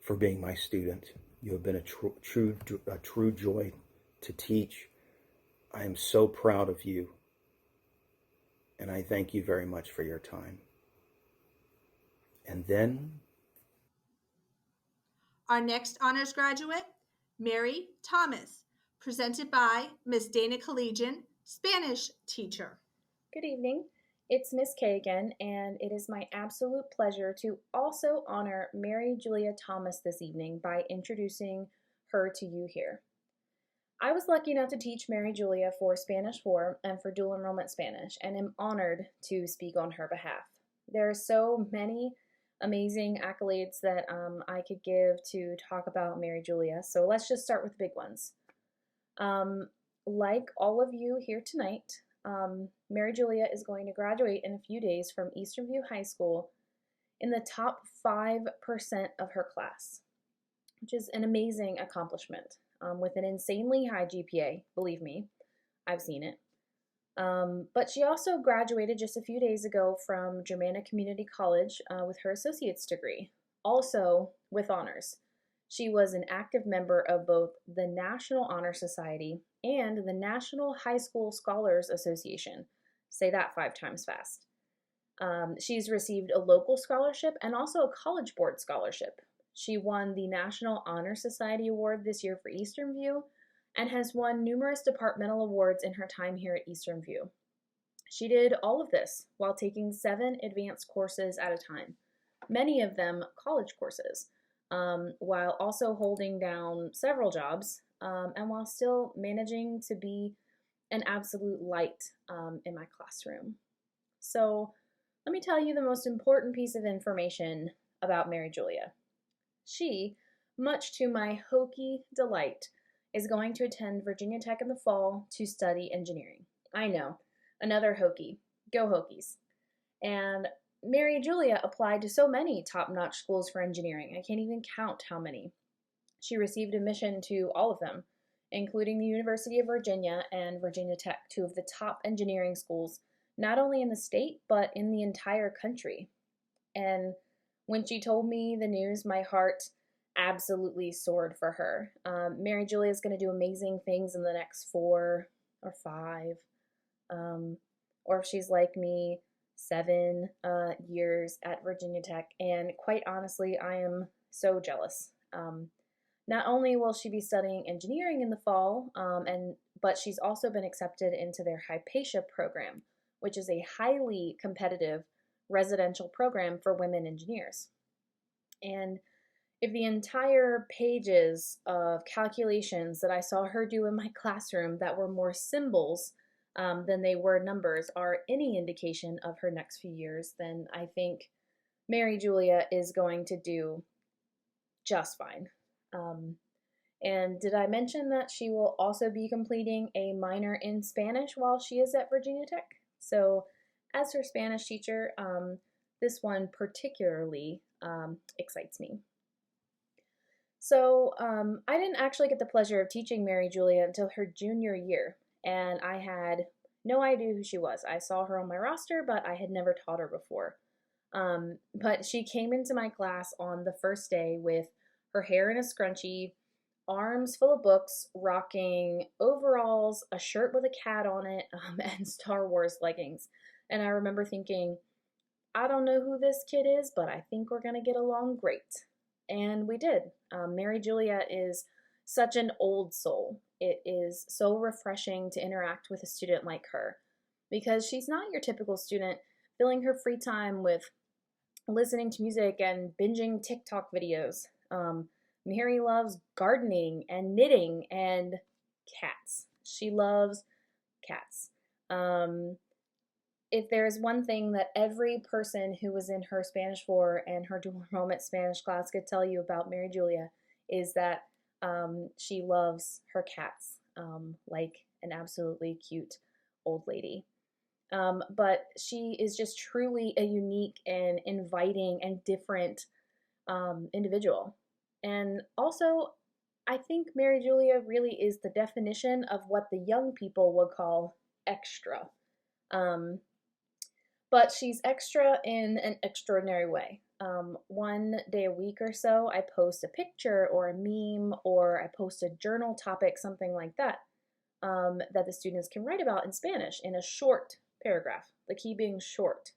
for being my student. You have been a true joy to teach. I am so proud of you, and I thank you very much for your time. And then Our next honors graduate, Mary Thomas, presented by Ms. Dana Collegian, Spanish teacher. Good evening. It's Miss K again, and it is my absolute pleasure to also honor Mary Julia Thomas this evening by introducing her to you here. I was lucky enough to teach Mary Julia for Spanish 4 and for dual enrollment Spanish, and am honored to speak on her behalf. There are so many amazing accolades that I could give to talk about Mary Julia, so let's just start with the big ones. Like all of you here tonight, Mary Julia is going to graduate in a few days from Eastern View High School in the top 5% of her class, which is an amazing accomplishment with an insanely high GPA, believe me, I've seen it. But she also graduated just a few days ago from Germanna Community College with her associate's degree, also with honors. She was an active member of both the National Honor Society and the National High School Scholars Association. Say that 5 times fast. She's received a local scholarship and also a College Board scholarship. She won the National Honor Society Award this year for Eastern View and has won numerous departmental awards in her time here at Eastern View. She did all of this while taking 7 advanced courses at a time, many of them college courses, while also holding down several jobs and while still managing to be an absolute light in my classroom. So let me tell you the most important piece of information about Mary Julia. She, much to my hokey delight, is going to attend Virginia Tech in the fall to study engineering. I know, another Hokie. Go Hokies. And Mary Julia applied to so many top-notch schools for engineering. I can't even count how many. She received admission to all of them, including the University of Virginia and Virginia Tech, 2 of the top engineering schools, not only in the state, but in the entire country. And when she told me the news, my heart absolutely soared for her. Mary Julia is going to do amazing things in the next 4 or 5, or if she's like me, 7 years at Virginia Tech. And quite honestly, I am so jealous. Not only will she be studying engineering in the fall, but she's also been accepted into their Hypatia program, which is a highly competitive residential program for women engineers. And if the entire pages of calculations that I saw her do in my classroom that were more symbols than they were numbers are any indication of her next few years, then I think Mary Julia is going to do just fine. And did I mention that she will also be completing a minor in Spanish while she is at Virginia Tech? So as her Spanish teacher, this one particularly excites me. So I didn't actually get the pleasure of teaching Mary Julia until her junior year. and I had no idea who she was. I saw her on my roster, but I had never taught her before. But she came into my class on the first day with her hair in a scrunchie, arms full of books, rocking overalls, a shirt with a cat on it, and Star Wars leggings. And I remember thinking, I don't know who this kid is, but I think we're going to get along great. And we did. Mary Julia is such an old soul. It is so refreshing to interact with a student like her because she's not your typical student filling her free time with listening to music and binging TikTok videos. Mary loves gardening and knitting and cats. She loves cats. If there's one thing that every person who was in her Spanish 4 and her dual enrollment Spanish class could tell you about Mary Julia is that she loves her cats like an absolutely cute old lady. But she is just truly a unique and inviting and different individual. And also, I think Mary Julia really is the definition of what the young people would call extra. But she's extra in an extraordinary way. One day a week or so, I post a picture or a meme or I post a journal topic, something like that, that the students can write about in Spanish in a short paragraph, the key being short.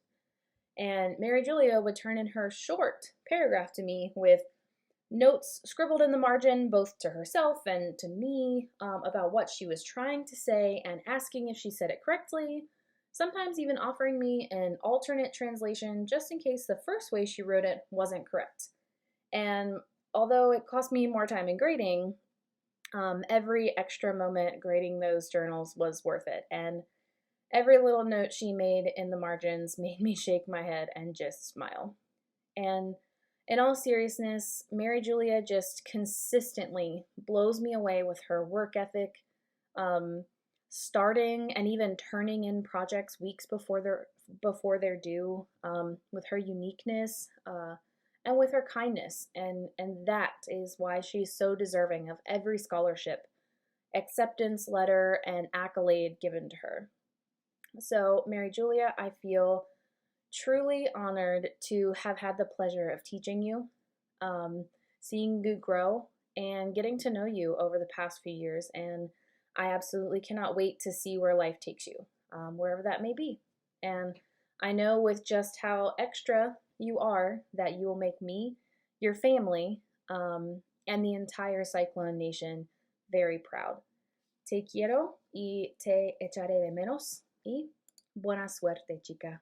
And Mary Julia would turn in her short paragraph to me with notes scribbled in the margin, both to herself and to me, about what she was trying to say and asking if she said it correctly, sometimes even offering me an alternate translation just in case the first way she wrote it wasn't correct. And although it cost me more time in grading, every extra moment grading those journals was worth it. And every little note she made in the margins made me shake my head and just smile. And in all seriousness, Mary Julia just consistently blows me away with her work ethic, starting and even turning in projects weeks before they're due, with her uniqueness and with her kindness. And that is why she's so deserving of every scholarship, acceptance letter, and accolade given to her. So, Mary Julia, I feel truly honored to have had the pleasure of teaching you, seeing you grow, and getting to know you over the past few years. And I absolutely cannot wait to see where life takes you, wherever that may be. And I know with just how extra you are that you will make me, your family, and the entire Cyclone Nation very proud. Te quiero y te echaré de menos. Y buena suerte, chica.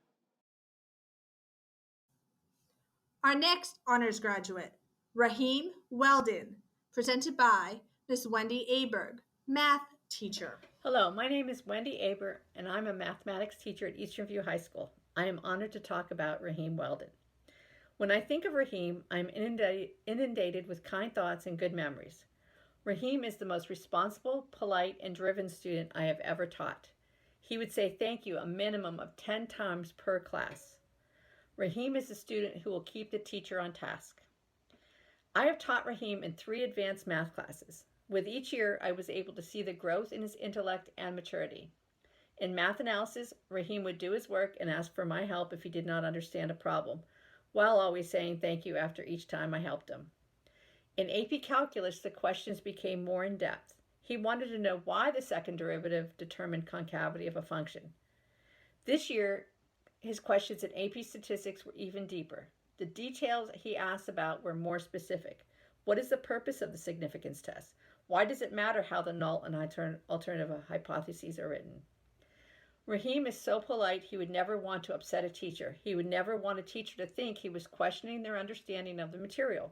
Our next honors graduate, Raheem Weldon, presented by Miss Wendy Aberg, math teacher. Hello, my name is Wendy Aber, and I'm a mathematics teacher at Eastern View High School. I am honored to talk about Raheem Weldon. When I think of Raheem, I'm inundated with kind thoughts and good memories. Raheem is the most responsible, polite, and driven student I have ever taught. He would say thank you a minimum of 10 times per class. Raheem is a student who will keep the teacher on task. I have taught Raheem in 3 advanced math classes. With each year, I was able to see the growth in his intellect and maturity. In math analysis, Raheem would do his work and ask for my help if he did not understand a problem, while always saying thank you after each time I helped him. In AP Calculus, the questions became more in-depth. He wanted to know why the second derivative determined concavity of a function. This year, his questions in AP Statistics were even deeper. The details he asked about were more specific. What is the purpose of the significance test? Why does it matter how the null and alternative hypotheses are written? Raheem is so polite he would never want to upset a teacher. He would never want a teacher to think he was questioning their understanding of the material.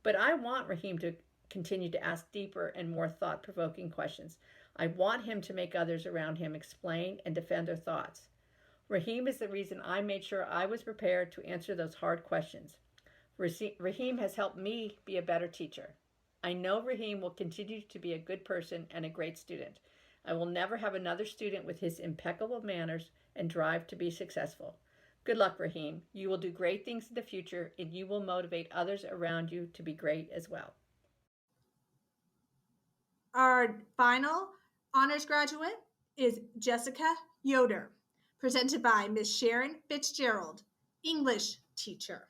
But I want Raheem to continue to ask deeper and more thought-provoking questions. I want him to make others around him explain and defend their thoughts. Raheem is the reason I made sure I was prepared to answer those hard questions. Raheem has helped me be a better teacher. I know Raheem will continue to be a good person and a great student. I will never have another student with his impeccable manners and drive to be successful. Good luck, Raheem. You will do great things in the future, and you will motivate others around you to be great as well. Our final honors graduate is Jessica Yoder, presented by Ms. Sharon Fitzgerald, English teacher.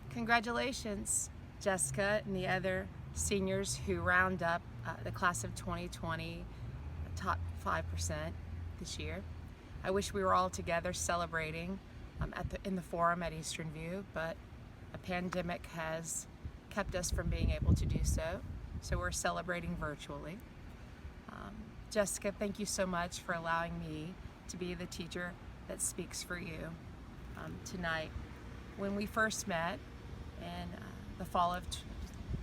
Congratulations, Jessica and the other seniors who round up the class of 2020 top 5% this year. I wish we were all together celebrating in the forum at Eastern View, but a pandemic has kept us from being able to do so, so we're celebrating virtually. Jessica, thank you so much for allowing me to be the teacher that speaks for you tonight. When we first met in the fall of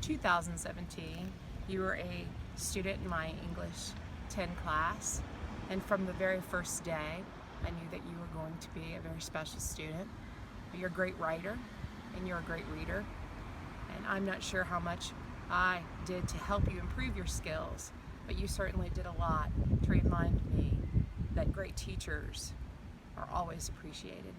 2017, you were a student in my English 10 class, and from the very first day, I knew that you were going to be a very special student. You're a great writer, and you're a great reader, and I'm not sure how much I did to help you improve your skills, but you certainly did a lot to remind me that great teachers are always appreciated.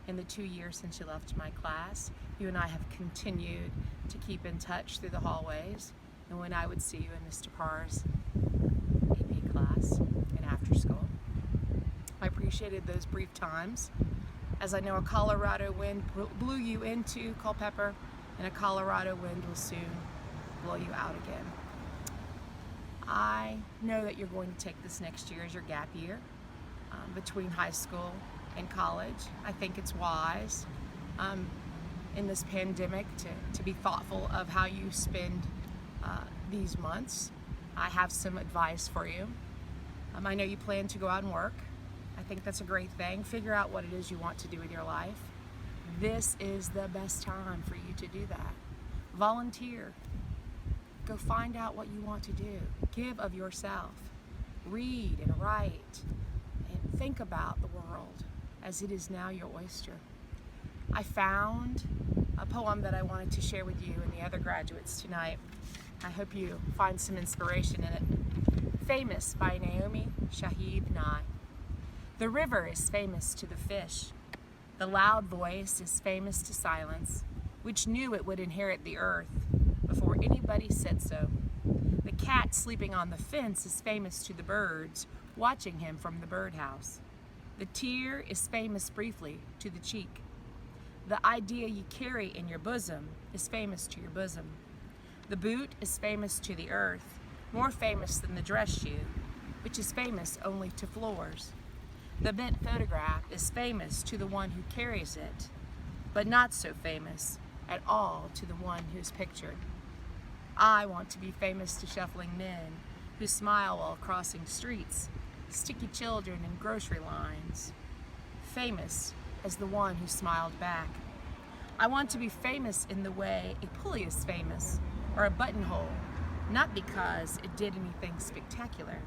In the 2 years since you left my class, you and I have continued to keep in touch through the hallways, and when I would see you in Mr. Parr's AP class and after school. I appreciated those brief times, as I know a Colorado wind blew you into Culpeper, and a Colorado wind will soon blow you out again. I know that you're going to take this next year as your gap year between high school and college. I think it's wise in this pandemic to be thoughtful of how you spend these months. I have some advice for you. I know you plan to go out and work. I think that's a great thing. Figure out what it is you want to do with your life. This is the best time for you to do that. Volunteer. Go find out what you want to do. Give of yourself. Read and write. And think about the world as it is now your oyster. I found a poem that I wanted to share with you and the other graduates tonight. I hope you find some inspiration in it. Famous by Naomi Shahid-Nye. The river is famous to the fish. The loud voice is famous to silence, which knew it would inherit the earth before anybody said so. The cat sleeping on the fence is famous to the birds, watching him from the birdhouse. The tear is famous briefly to the cheek. The idea you carry in your bosom is famous to your bosom. The boot is famous to the earth, more famous than the dress shoe, which is famous only to floors. The bent photograph is famous to the one who carries it, but not so famous at all to the one who's pictured. I want to be famous to shuffling men who smile while crossing streets, sticky children in grocery lines, famous as the one who smiled back. I want to be famous in the way a pulley is famous, or a buttonhole, not because it did anything spectacular,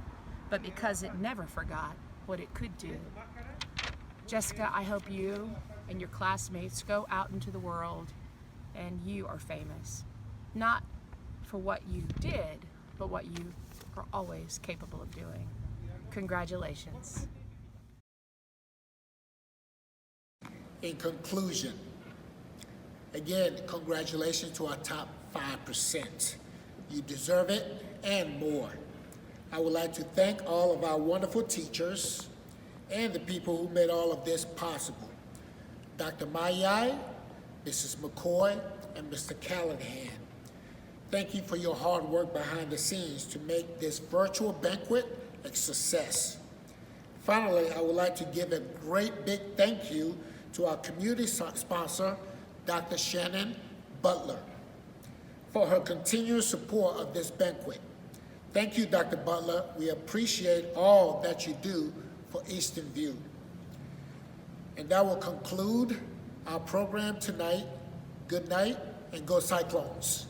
but because it never forgot what it could do. Jessica, I hope you and your classmates go out into the world and you are famous, not for what you did, but what you are always capable of doing. Congratulations. In conclusion, again, congratulations to our top 5%. You deserve it and more. I would like to thank all of our wonderful teachers and the people who made all of this possible. Dr. Mayai, Mrs. McCoy, and Mr. Callahan. Thank you for your hard work behind the scenes to make this virtual banquet a success. Finally, I would like to give a great big thank you to our community sponsor, Dr. Shannon Butler, for her continuous support of this banquet. Thank you, Dr. Butler. We appreciate all that you do for Eastern View. And that will conclude our program tonight. Good night and go Cyclones.